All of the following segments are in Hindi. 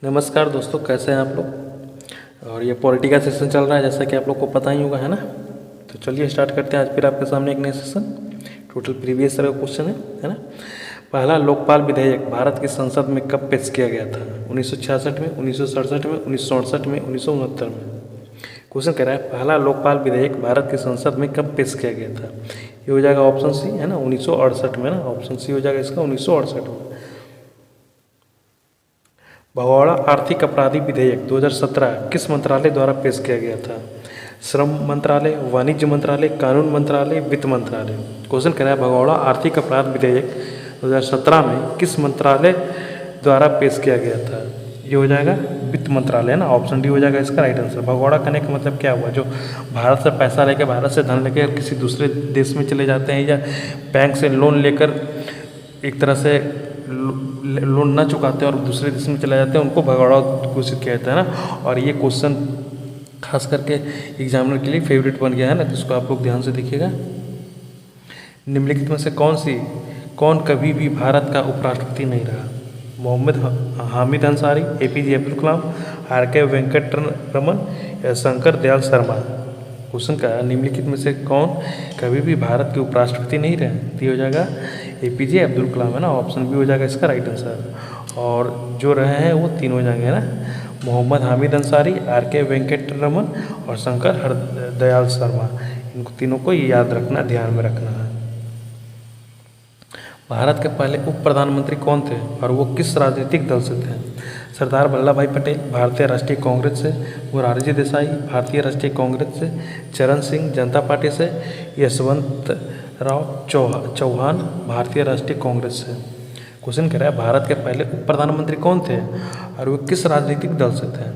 नमस्कार दोस्तों, कैसे हैं आप लोग। और ये पॉलिटी का सेशन चल रहा है, जैसा कि आप लोग को पता ही होगा, है ना। तो चलिए स्टार्ट करते हैं आज फिर आपके सामने एक नया सेशन। टोटल प्रीवियस ईयर का क्वेश्चन है ना। पहला लोकपाल विधेयक भारत की संसद में कब पेश किया गया था? 1966 में, 1967 में, 1968 में, 1969 में। क्वेश्चन कह रहा है पहला लोकपाल विधेयक भारत की संसद में कब पेश किया गया था? ये हो जाएगा ऑप्शन सी, है ना, 1968 में ना। ऑप्शन सी हो जाएगा इसका 1968 में। भगोड़ा आर्थिक अपराधी विधेयक 2017 किस मंत्रालय द्वारा पेश किया गया था? श्रम मंत्रालय, वाणिज्य मंत्रालय, कानून मंत्रालय, वित्त मंत्रालय। क्वेश्चन कह रहा है भगोड़ा आर्थिक अपराध विधेयक 2017 में किस मंत्रालय द्वारा पेश किया गया था? ये हो जाएगा वित्त मंत्रालय, है ना। ऑप्शन डी हो जाएगा इसका राइट आंसर। भगोड़ा करने का मतलब क्या हुआ? जो भारत से पैसा लेकर, भारत से धन लेकर किसी दूसरे देश में चले जाते हैं, या बैंक से लोन लेकर एक तरह से लोन ना चुकाते हैं और दूसरे देश में चले जाते हैं, उनको भगोड़ा घोषित किया जाता है ना। और ये क्वेश्चन खास करके एग्जामिनर के लिए फेवरेट बन गया है ना, जिसको आप लोग ध्यान से देखिएगा। निम्नलिखित में से कौन कभी भी भारत का उपराष्ट्रपति नहीं रहा? Mohammad Hamid Ansari, APJ Abdul Kalam, R K. वेंकट रमन या शंकर दयाल शर्मा। क्वेश्चन का निम्नलिखित में से कौन कभी भी भारत के उपराष्ट्रपति नहीं रहे? तो हो जाएगा एपीजे अब्दुल कलाम, है ना। ऑप्शन बी हो जाएगा इसका राइट आंसर। और जो रहे हैं वो तीन हो जाएंगे, है ना। मोहम्मद हामिद अंसारी, आर.के. वेंकट रमन और शंकर दयाल शर्मा। इनको तीनों को याद रखना, ध्यान में रखना है। भारत के पहले उप प्रधानमंत्री कौन थे और वो किस राजनीतिक दल से थे? सरदार वल्लभ भाई पटेल, भारतीय राष्ट्रीय कांग्रेस से; मोरारजी देसाई, भारतीय राष्ट्रीय कांग्रेस से; चरण सिंह, जनता पार्टी से; यशवंत राव चौहान, भारतीय राष्ट्रीय कांग्रेस से। क्वेश्चन कह रहा है भारत के पहले उप प्रधानमंत्री कौन थे और वो किस राजनीतिक दल से थे?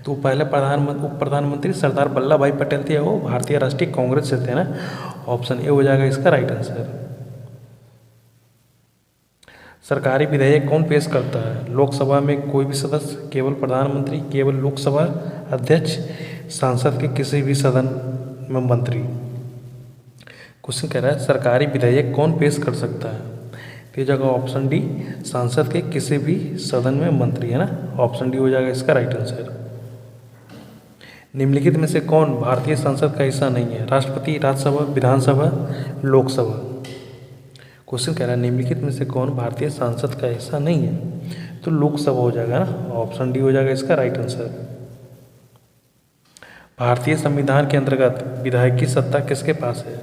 तो पहले उप प्रधानमंत्री सरदार वल्लभ भाई पटेल थे, वो भारतीय राष्ट्रीय कांग्रेस से थे ना। ऑप्शन ए हो जाएगा इसका राइट आंसर। सरकारी विधेयक कौन पेश करता है? लोकसभा में कोई भी सदस्य, केवल प्रधानमंत्री, केवल लोकसभा अध्यक्ष, सांसद के किसी भी सदन में मंत्री। क्वेश्चन कह रहा है सरकारी विधेयक कौन पेश कर सकता है? तो जगह ऑप्शन डी, सांसद के किसी भी सदन में मंत्री, है ना। ऑप्शन डी हो जाएगा इसका राइट आंसर। निम्नलिखित में से कौन भारतीय संसद का हिस्सा नहीं है? राष्ट्रपति, राज्यसभा, विधानसभा, लोकसभा। क्वेश्चन कह रहा है निम्नलिखित में से कौन भारतीय संसद का हिस्सा नहीं है? तो लोकसभा हो जाएगा ना। ऑप्शन डी हो जाएगा इसका राइट आंसर। भारतीय संविधान के अंतर्गत विधायक की सत्ता किसके पास है?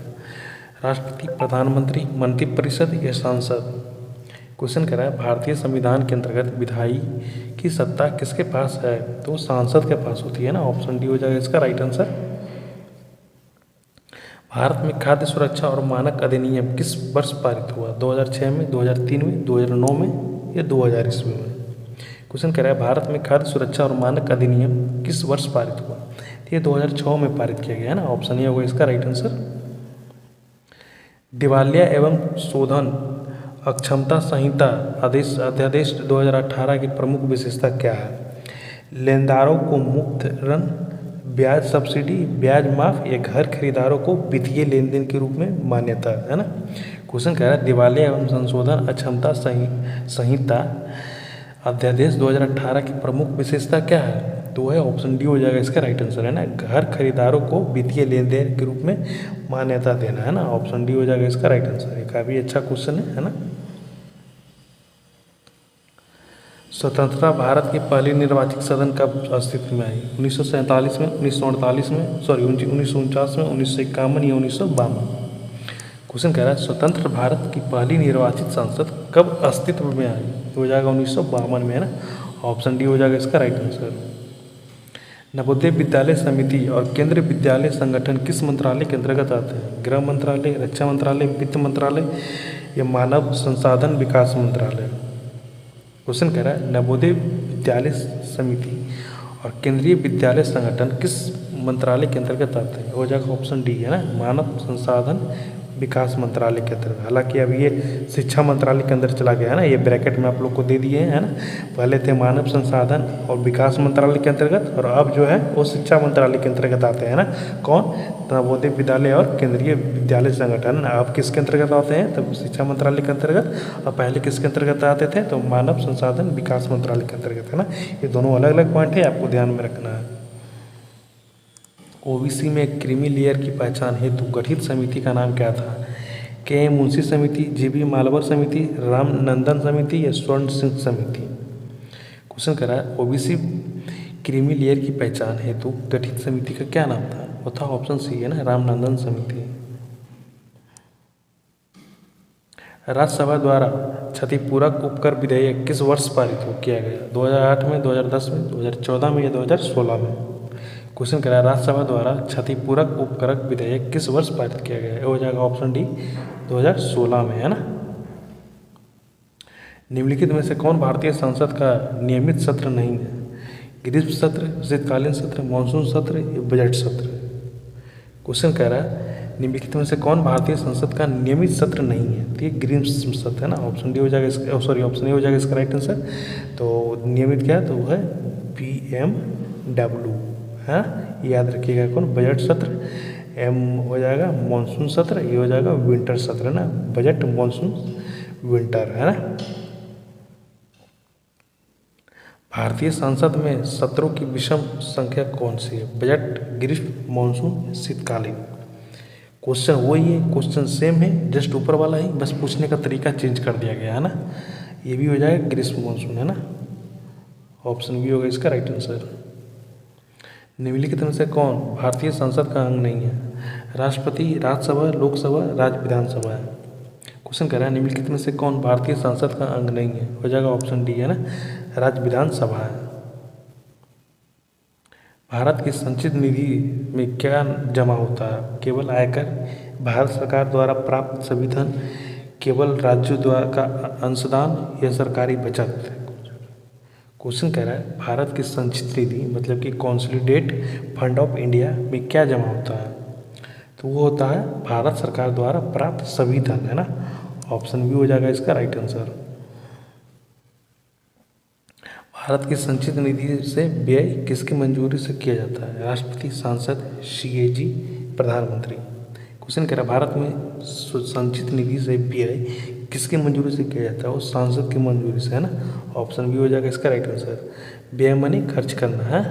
राष्ट्रपति, प्रधानमंत्री, मंत्रिपरिषद या सांसद। क्वेश्चन कह रहा है भारतीय संविधान के अंतर्गत विधायी की सत्ता किसके पास है? तो सांसद के पास होती है ना। ऑप्शन डी हो जाएगा इसका राइट आंसर। भारत में खाद्य सुरक्षा और मानक अधिनियम किस वर्ष पारित हुआ? 2006 में, 2003 में, 2009 में या 2000 ईस्वी में। क्वेश्चन कह रहा है भारत में खाद्य सुरक्षा और मानक अधिनियम किस वर्ष पारित हुआ? तो ये 2006 में पारित किया गया है ना। ऑप्शन ये होगा इसका राइट आंसर। दिवालिया एवं शोधन अक्षमता संहिता अध्यादेश 2018 की प्रमुख विशेषता क्या है? लेनदारों को मुक्त ऋण, ब्याज सब्सिडी, ब्याज माफ या घर खरीदारों को वित्तीय लेन देन के रूप में मान्यता, है ना। क्वेश्चन कह रहा है दिवालिया एवं संशोधन अक्षमता संहिता अध्यादेश 2018 की प्रमुख विशेषता क्या है? तो है ऑप्शन डी हो जाएगा इसका राइट आंसर, है ना। घर खरीदारों को वित्तीय लेन देन के रूप में मान्यता देना, है ना। ऑप्शन डी हो जाएगा इसका राइट आंसर। ये काफ़ी अच्छा क्वेश्चन है ना। स्वतंत्रता भारत की पहली निर्वाचित सदन कब अस्तित्व में आई? 1947 में, 1948 में, 1949 में, 1951 या 1952। क्वेश्चन कह रहा है स्वतंत्र भारत की पहली निर्वाचित संसद कब अस्तित्व में आई? तो हो जाएगा 1952 में, है ना। ऑप्शन डी हो जाएगा इसका राइट आंसर। नवोदय विद्यालय समिति और केंद्रीय विद्यालय संगठन किस मंत्रालय के अंतर्गत आते हैं? गृह मंत्रालय, रक्षा मंत्रालय, वित्त मंत्रालय या मानव संसाधन विकास मंत्रालय। क्वेश्चन कह रहा है नवोदय विद्यालय समिति और केंद्रीय विद्यालय संगठन किस मंत्रालय के अंतर्गत आते हैं? हो जाएगा ऑप्शन डी, है ना, मानव संसाधन विकास मंत्रालय के अंतर्गत। हालांकि अब ये शिक्षा मंत्रालय के अंदर चला गया है ना, ये ब्रैकेट में आप लोग को दे दिए हैं, है ना। पहले थे मानव संसाधन और विकास मंत्रालय के अंतर्गत, और अब जो है वो शिक्षा मंत्रालय के अंतर्गत आते हैं ना। कौन? नवोदय विद्यालय और केंद्रीय विद्यालय संगठन। अब किसके अंतर्गत आते हैं? तब शिक्षा मंत्रालय के अंतर्गत, और पहले किसके अंतर्गत आते थे? तो मानव संसाधन विकास मंत्रालय के अंतर्गत, है ना। ये दोनों अलग अलग पॉइंट है, आपको ध्यान में रखना है। ओबीसी में क्रीमी लेयर की पहचान हेतु गठित समिति का नाम क्या था? के मुंशी समिति, जीबी मालवर समिति, रामनंदन समिति या स्वर्ण सिंह समिति? क्वेश्चन करा है ओबीसी क्रीमी लेयर की पहचान हेतु गठित समिति का क्या नाम था? वो था ऑप्शन सी, है ना, रामनंदन समिति। राज्यसभा द्वारा क्षतिपूरक उपकर विधेयक किस वर्ष पारित किया गया? 2008 में, 2010 में, 2014 में या 2016 में? क्वेश्चन करा है राज्यसभा द्वारा क्षतिपूरक उपकरक विधेयक किस वर्ष पारित किया गया है? हो जाएगा ऑप्शन डी, 2016 में, है ना। निम्नलिखित में से कौन भारतीय संसद का नियमित सत्र नहीं है? ग्रीष्म सत्र, शीतकालीन सत्र, मानसून सत्र या बजट सत्र? क्वेश्चन कह रहा है निम्नलिखित में से कौन भारतीय संसद का नियमित सत्र नहीं है? तो ये ग्रीष्म सत्र है ना, ऑप्शन डी हो जाएगा, सॉरी ऑप्शन ए हो जाएगा इसका राइट आंसर। तो नियमित क्या है? तो वो है PMW, हाँ, याद रखिएगा। कौन? बजट सत्र। एम हो जाएगा मानसून सत्र, ये हो जाएगा विंटर सत्र, है ना। बजट, मानसून, विंटर, है ना। भारतीय संसद में सत्रों की विषम संख्या कौन सी है? बजट, ग्रीष्म, मानसून, शीतकालीन? क्वेश्चन वही है, क्वेश्चन सेम है, जस्ट ऊपर वाला ही बस पूछने का तरीका चेंज कर दिया गया है ना। ये भी हो जाएगा ग्रीष्म मानसून, है ना। ऑप्शन बी होगा इसका राइट आंसर। निम्नलिखित में से कौन भारतीय संसद का अंग नहीं है? राष्ट्रपति, राज्यसभा, लोकसभा, राज्य विधानसभा? है क्वेश्चन कह रहा है निम्नलिखित में से कौन भारतीय संसद का अंग नहीं है? हो जाएगा ऑप्शन डी, है ना, राज्य विधानसभा है। भारत की संचित निधि में क्या जमा होता है? केवल आयकर, भारत सरकार द्वारा प्राप्त सभी धन, केवल राज्यों द्वारा का अंशदान या सरकारी बचत? क्वेश्चन कह रहा है भारत की संचित निधि मतलब कि कॉन्सोलिडेट फंड ऑफ इंडिया में क्या जमा होता है? तो वो होता है भारत सरकार द्वारा प्राप्त सभी धन, है ना। ऑप्शन बी हो जाएगा इसका राइट आंसर। भारत की संचित निधि से व्यय किसकी मंजूरी से किया जाता है? राष्ट्रपति, सांसद, CAG, प्रधानमंत्री? क्वेश्चन कह रहा है भारत में संचित निधि से व्यय किसकी मंजूरी से किया जाता है? वो सांसद की मंजूरी से, है ना। ऑप्शन बी हो जाएगा इसका राइट आंसर। व्यय माने खर्च करना है।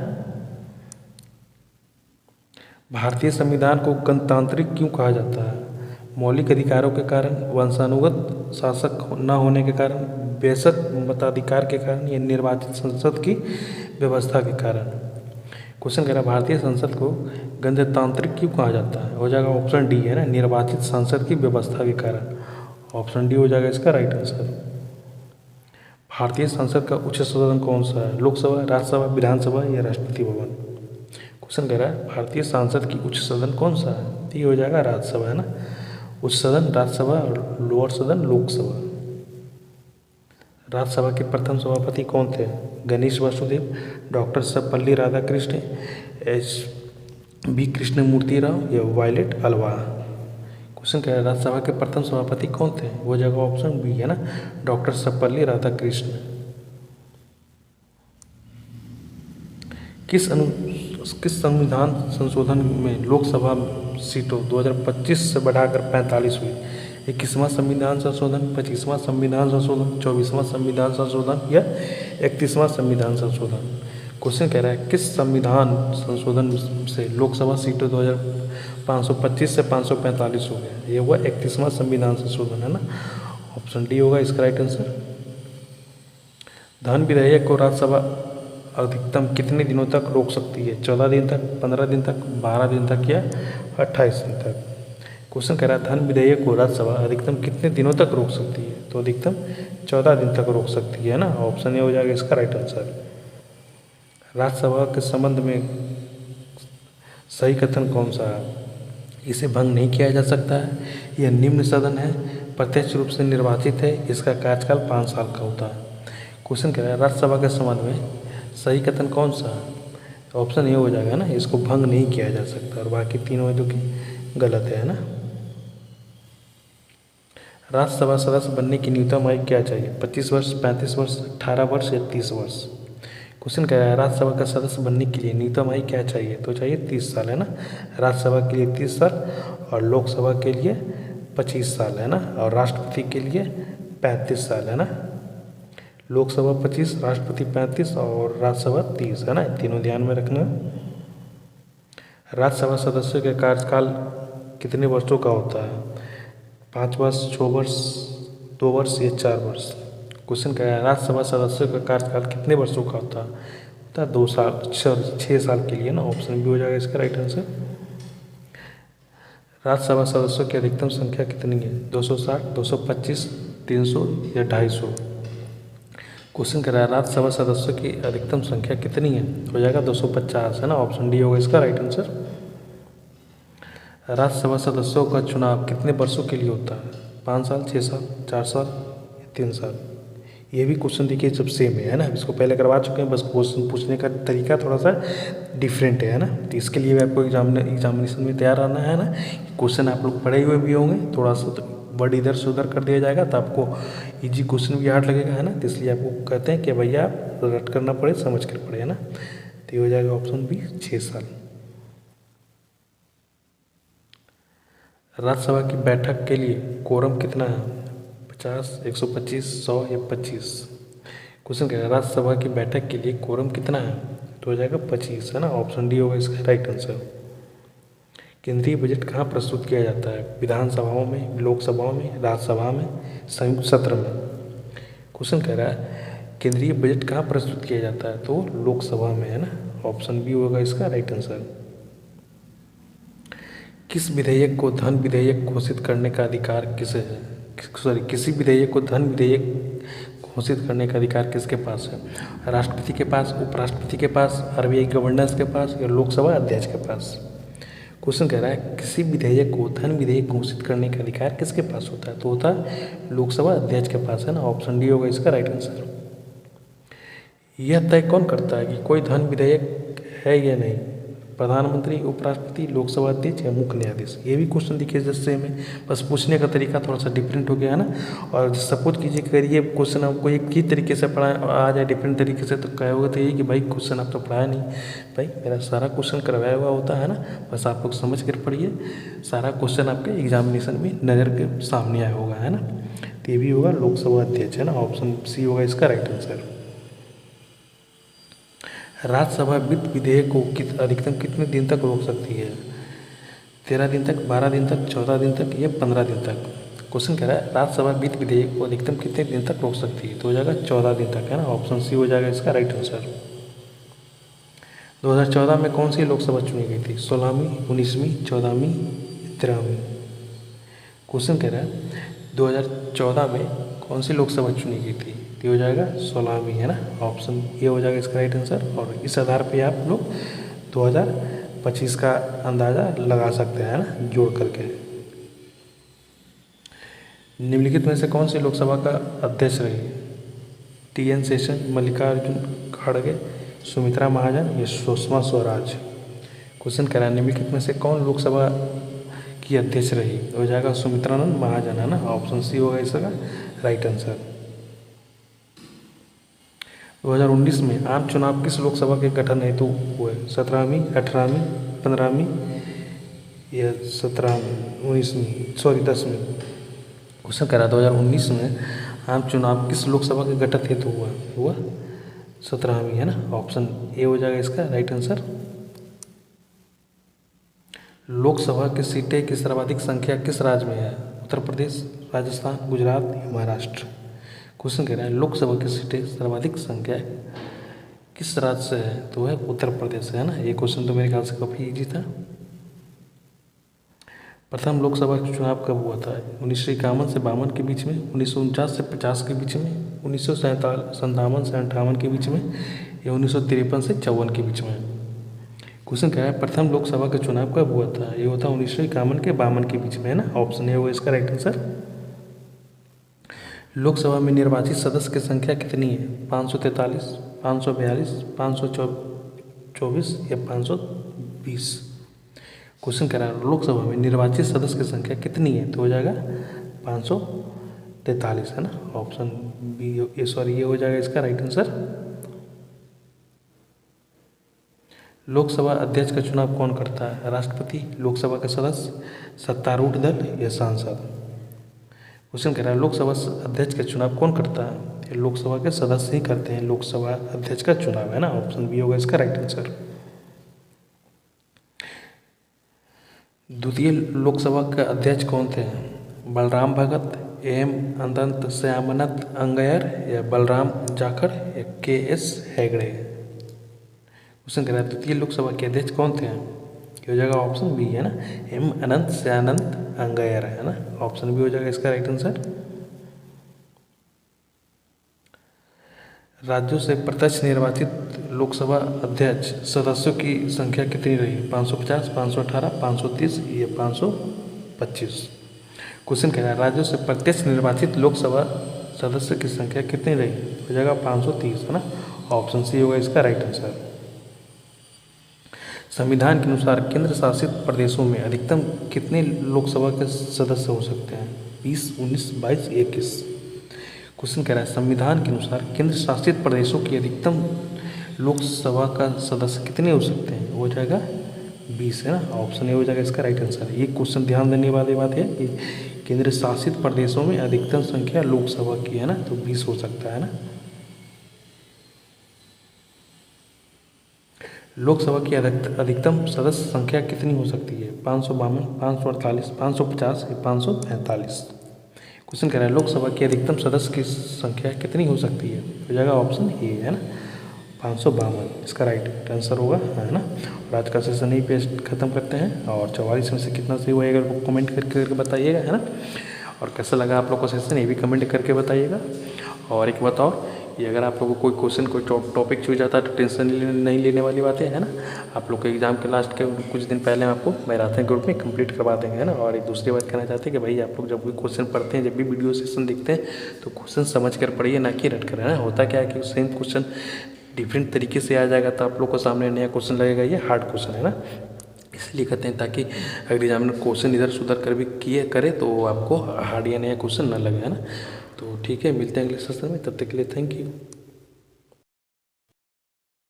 भारतीय संविधान को गणतांत्रिक क्यों कहा जाता है? मौलिक अधिकारों के कारण, वंशानुगत शासक न होने के कारण, बेशक मताधिकार के कारण या निर्वाचित संसद की व्यवस्था के कारण? क्वेश्चन कह रहा है भारतीय संसद को गणतांत्रिक क्यों कहा जाता है? हो जाएगा ऑप्शन डी, है ना, निर्वाचित संसद की व्यवस्था के कारण? ऑप्शन डी हो जाएगा इसका राइट आंसर। भारतीय संसद का उच्च सदन कौन सा है? लोकसभा, राज्यसभा, विधानसभा या राष्ट्रपति भवन? क्वेश्चन कह रहा है भारतीय संसद की उच्च सदन कौन सा है? तो ये हो जाएगा राज्यसभा, है ना। उच्च सदन राज्यसभा और लोअर सदन लोकसभा। राज्यसभा के प्रथम सभापति कौन थे? गणेश वासुदेव, डॉक्टर सर्वपल्ली राधाकृष्ण, HB कृष्णमूर्ति राव या वायलेट अल्वा? क्वेश्चन कह रहा है राज्यसभा के प्रथम सभापति कौन थे? वो जगह ऑप्शन बी, है ना, डॉक्टर सर्वपल्ली राधाकृष्ण। किस संविधान संशोधन में लोकसभा सीटों 2025 से बढ़ाकर 45 हुई? 21वां संविधान संशोधन, 25वां संविधान संशोधन, 24वां संविधान संशोधन या 31वां संविधान संशोधन? क्वेश्चन कह रहा है किस संविधान संशोधन से लोकसभा सीटों 2525 से 545 हो गया? ये हुआ 31वां संविधान संशोधन, है ना। ऑप्शन डी होगा इसका राइट आंसर। धन विधेयक को राज्यसभा अधिकतम कितने दिनों तक रोक सकती है? 14 दिन तक, 15 दिन तक, 12 दिन तक या 28 दिन तक? क्वेश्चन कह रहा है धन विधेयक को राज्यसभा अधिकतम कितने दिनों तक रोक सकती है? तो अधिकतम 14 दिन तक रोक सकती है ना। ऑप्शन ए हो जाएगा इसका राइट आंसर। राज्यसभा के संबंध में सही कथन कौन सा है? इसे भंग नहीं किया जा सकता है, यह निम्न सदन है, प्रत्यक्ष रूप से निर्वाचित है, इसका कार्यकाल 5 साल का होता है। क्वेश्चन कह रहा है राज्यसभा के संबंध में सही कथन कौन सा है? ऑप्शन ए हो जाएगा ना, इसको भंग नहीं किया जा सकता, और बाकी तीनों जो कि गलत है ना। राज्यसभा सदस्य बनने की न्यूनतम आयु क्या चाहिए? 25 वर्ष, 35 वर्ष, 18 वर्ष या 30 वर्ष? क्वेश्चन कह रहा है राज्यसभा का सदस्य बनने के लिए न्यूनतम आयु क्या चाहिए? तो चाहिए 30 साल, है ना। राज्यसभा के लिए 30 साल और लोकसभा के लिए 25 साल, है ना। और राष्ट्रपति के लिए 35 साल, है ना। लोकसभा 25, राष्ट्रपति 35 और राज्यसभा 30, है ना। तीनों ध्यान में रखना। राज्यसभा सदस्यों के कार्यकाल कितने वर्षों का होता है? 5 वर्ष, 6 वर्ष, 2 वर्ष या 4 वर्ष? क्वेश्चन क्या है राज्यसभा सदस्यों का कार्यकाल कितने वर्षों का होता है? 2 साल, 6 साल के लिए ना। ऑप्शन बी हो जाएगा इसका राइट आंसर। राज्यसभा सदस्यों की अधिकतम संख्या कितनी है? 260, 225, 300 या 250? क्वेश्चन कह रहा है राज्यसभा सदस्यों की अधिकतम संख्या कितनी है? हो जाएगा 250, है ना। ऑप्शन डी होगा इसका राइट आंसर। राज्यसभा सदस्यों का चुनाव कितने वर्षों के लिए होता है? 5 साल, 6 साल, 4 साल या 3 साल? ये भी क्वेश्चन देखिए सब सेम है ना। इसको पहले करवा चुके हैं, बस क्वेश्चन पूछने का तरीका थोड़ा सा डिफरेंट है ना। तो इसके लिए भी आपको एग्जामिनेशन में तैयार रहना है ना। क्वेश्चन आप लोग पढ़े हुए भी होंगे, थोड़ा सा तो वर्ड इधर से उधर कर दिया जाएगा तो आपको इजी क्वेश्चन भी हार्ड लगेगा, है ना। तो इसलिए आपको कहते हैं कि भैया आप रट करना पड़े, समझ कर पड़े, है ना। तो ये हो जाएगा ऑप्शन बी 6 साल। राज्यसभा की बैठक के लिए कोरम कितना है? 50, 125, 100 या 25? क्वेश्चन क्या है राज्यसभा की बैठक के लिए कोरम कितना है? तो हो जाएगा 25, है ना। ऑप्शन डी होगा इसका राइट आंसर। केंद्रीय बजट कहाँ प्रस्तुत किया जाता है? विधानसभाओं में, लोकसभाओं में, राज्यसभा में, संयुक्त सत्र में? क्वेश्चन कह रहा है केंद्रीय बजट कहाँ प्रस्तुत किया जाता है? तो लोकसभा में, है ना। ऑप्शन बी होगा इसका राइट आंसर। किस विधेयक को धन विधेयक घोषित करने का अधिकार किसे है? किसी विधेयक को धन विधेयक घोषित करने का अधिकार किसके पास है? राष्ट्रपति के पास, उपराष्ट्रपति के पास, आरबीआई गवर्नर्स के पास या लोकसभा अध्यक्ष के पास? क्वेश्चन कह रहा है किसी विधेयक को धन विधेयक घोषित करने का अधिकार किसके पास होता है? तो होता है लोकसभा अध्यक्ष के पास, है ना। ऑप्शन डी होगा इसका राइट आंसर। यह तय कौन करता है कि कोई धन विधेयक है या नहीं? प्रधानमंत्री, उपराष्ट्रपति, लोकसभा अध्यक्ष या मुख्य न्यायाधीश? ये भी क्वेश्चन देखिए जैसे में, बस पूछने का तरीका थोड़ा सा डिफरेंट हो गया, है ना। और सपोज कीजिए अगर ये क्वेश्चन आपको एक ही तरीके से पढ़ा आ जाए डिफरेंट तरीके से, तो कहोगे तो यही कि भाई क्वेश्चन आप तो पढ़ाया नहीं। भाई मेरा सारा क्वेश्चन करवाया हुआ होता है ना, बस आप लोग समझ कर पढ़िए। सारा क्वेश्चन आपके एग्जामिनेशन में नज़र के सामने आया होगा, है ना। तो ये भी होगा लोकसभा अध्यक्ष, है ना। ऑप्शन सी होगा इसका राइट आंसर। राज्यसभा वित्त विधेयक को अधिकतम कितने दिन तक रोक सकती है? 13 दिन तक, 12 दिन तक, 14 दिन तक या 15 दिन तक? क्वेश्चन कह रहा है राज्यसभा वित्त विधेयक को अधिकतम कितने दिन तक रोक सकती है? तो हो जाएगा 14 दिन तक, है ना। ऑप्शन सी हो जाएगा इसका राइट आंसर। 2014 में कौन सी लोकसभा चुनी गई थी? 16वीं, 19वीं, 14वीं, 13वीं? क्वेश्चन कह रहा है 2014 में कौन सी लोकसभा चुनी गई थी? ये हो जाएगा 16वीं, है ना। ऑप्शन ये हो जाएगा इसका राइट आंसर। और इस आधार पे आप लोग 2025 का अंदाज़ा लगा सकते हैं, है ना, जोड़ करके। निम्नलिखित में से कौन सी लोकसभा का अध्यक्ष रही? TN शेषन, मल्लिकार्जुन खड़गे, सुमित्रा महाजन या सुषमा स्वराज? क्वेश्चन कह रहा है निम्नलिखित में से कौन लोकसभा की अध्यक्ष रही? हो जाएगा सुमित्रानंद महाजन, है ना। ऑप्शन सी होगा इसका राइट आंसर। 2019 में आम चुनाव किस लोकसभा के गठन हेतु हुए? 17वीं, 18वीं, 15वीं या 10वीं? क्वेश्चन कह रहा 2019 में आम चुनाव किस लोकसभा के गठन हेतु हुआ 17वीं, है ना। ऑप्शन ए हो जाएगा इसका राइट आंसर। लोकसभा की सीटें की सर्वाधिक संख्या किस राज्य में है? उत्तर प्रदेश, राजस्थान, गुजरात या महाराष्ट्र? क्वेश्चन कह रहा है लोकसभा की सीटें सर्वाधिक संख्या किस राज्य से है? तो है उत्तर प्रदेश से, है ना। ये क्वेश्चन तो मेरे ख्याल से काफ़ी इजी था। प्रथम लोकसभा चुनाव कब हुआ था? 1951 से 52 के बीच में, 1949 से 50 के बीच में, 1957 से 58 के बीच में या 1953 से 54 के बीच में? क्वेश्चन कह रहा है प्रथम लोकसभा का चुनाव कब हुआ था? ये होता 1951 के 52 के बीच में, है ना। ऑप्शन ए होगा इसका राइट आंसर। लोकसभा में निर्वाचित सदस्य की संख्या कितनी है? 543, 542, 524 या 520? क्वेश्चन कह रहा है लोकसभा में निर्वाचित सदस्य की संख्या कितनी है? तो हो जाएगा 43 है ना, ऑप्शन बी ये सॉरी ये हो जाएगा इसका राइट आंसर। लोकसभा अध्यक्ष का चुनाव कौन करता है? राष्ट्रपति, लोकसभा के सदस्य, सत्तारूढ़ दल या सांसद? क्वेश्चन कह रहा है लोकसभा अध्यक्ष का चुनाव कौन करता है? ये लोकसभा के सदस्य ही करते हैं लोकसभा अध्यक्ष का चुनाव, है ना, ऑप्शन बी होगा इसका राइट आंसर। द्वितीय लोकसभा के अध्यक्ष कौन थे? बलराम भगत, एम अनंत श्यामनाथ अंगैयर या बलराम जाखड़ या के एस हेगड़े? क्वेश्चन कह रहा है द्वितीय लोकसभा के अध्यक्ष कौन थे? ये हो जाएगा ऑप्शन बी, है ना, एम अनंत श्यामनाथ अंगैयर, है ना, ऑप्शन बी हो जाएगा इसका राइट आंसर। राज्यों से प्रत्यक्ष निर्वाचित लोकसभा अध्यक्ष सदस्यों की संख्या कितनी रही? 550, 518, 530 या 525? क्वेश्चन कह रहा है राज्यों से प्रत्यक्ष निर्वाचित लोकसभा सदस्य की संख्या कितनी रही? हो जाएगा 530, है ना, ऑप्शन सी होगा इसका राइट आंसर। संविधान के अनुसार केंद्र शासित प्रदेशों में अधिकतम कितने लोकसभा के सदस्य हो सकते हैं? 20, 19, 22, 21? क्वेश्चन कह रहा है संविधान के अनुसार केंद्र शासित प्रदेशों की अधिकतम लोकसभा का सदस्य कितने हो सकते हैं? हो जाएगा 20, है ना, ऑप्शन ए हो जाएगा इसका राइट आंसर। ये क्वेश्चन ध्यान देने वाली बात है कि केंद्र शासित प्रदेशों में अधिकतम संख्या लोकसभा की, है ना, तो 20 हो सकता है ना। लोकसभा की अधिकतम सदस्य संख्या कितनी हो सकती है? 552, 548, 550 या 545? क्वेश्चन कह रहा है लोकसभा की अधिकतम सदस्य की संख्या कितनी हो सकती है? हो जाएगा ऑप्शन ए, है ना, 552 इसका राइट आंसर होगा, है ना। और आज का सेशन यही पे खत्म करते हैं और 44 में से कितना सही होएगा वो कमेंट करके बताइएगा, है ना। और कैसा लगा आप लोग को सेशन ये भी कमेंट करके बताइएगा। और एक बात और, ये अगर आप लोगों को कोई क्वेश्चन कोई टॉपिक छूट जाता है तो टेंशन नहीं लेने वाली बातें, है ना। आप लोग के एग्जाम के लास्ट के कुछ दिन पहले आपको मैराथन ग्रुप में कंप्लीट करवा देंगे, है ना। और एक दूसरी बात कहना चाहते हैं कि भाई आप लोग जब भी क्वेश्चन पढ़ते हैं, जब भी वीडियो सेशन देखते हैं तो क्वेश्चन समझ कर पढ़िए, ना कि रट कर, है ना। होता क्या है कि सेम क्वेश्चन डिफरेंट तरीके से आ जाएगा तो आप लोग को सामने नया क्वेश्चन लगेगा, ये हार्ड क्वेश्चन है ना, इसलिए कहते हैं ताकि अगर एग्जामिनर क्वेश्चन इधर सुधर कर भी करे तो आपको हार्ड या नया क्वेश्चन ना लगे, है ना। तो ठीक है, मिलते हैं अगले सेशन में, तब तक के लिए थैंक यू।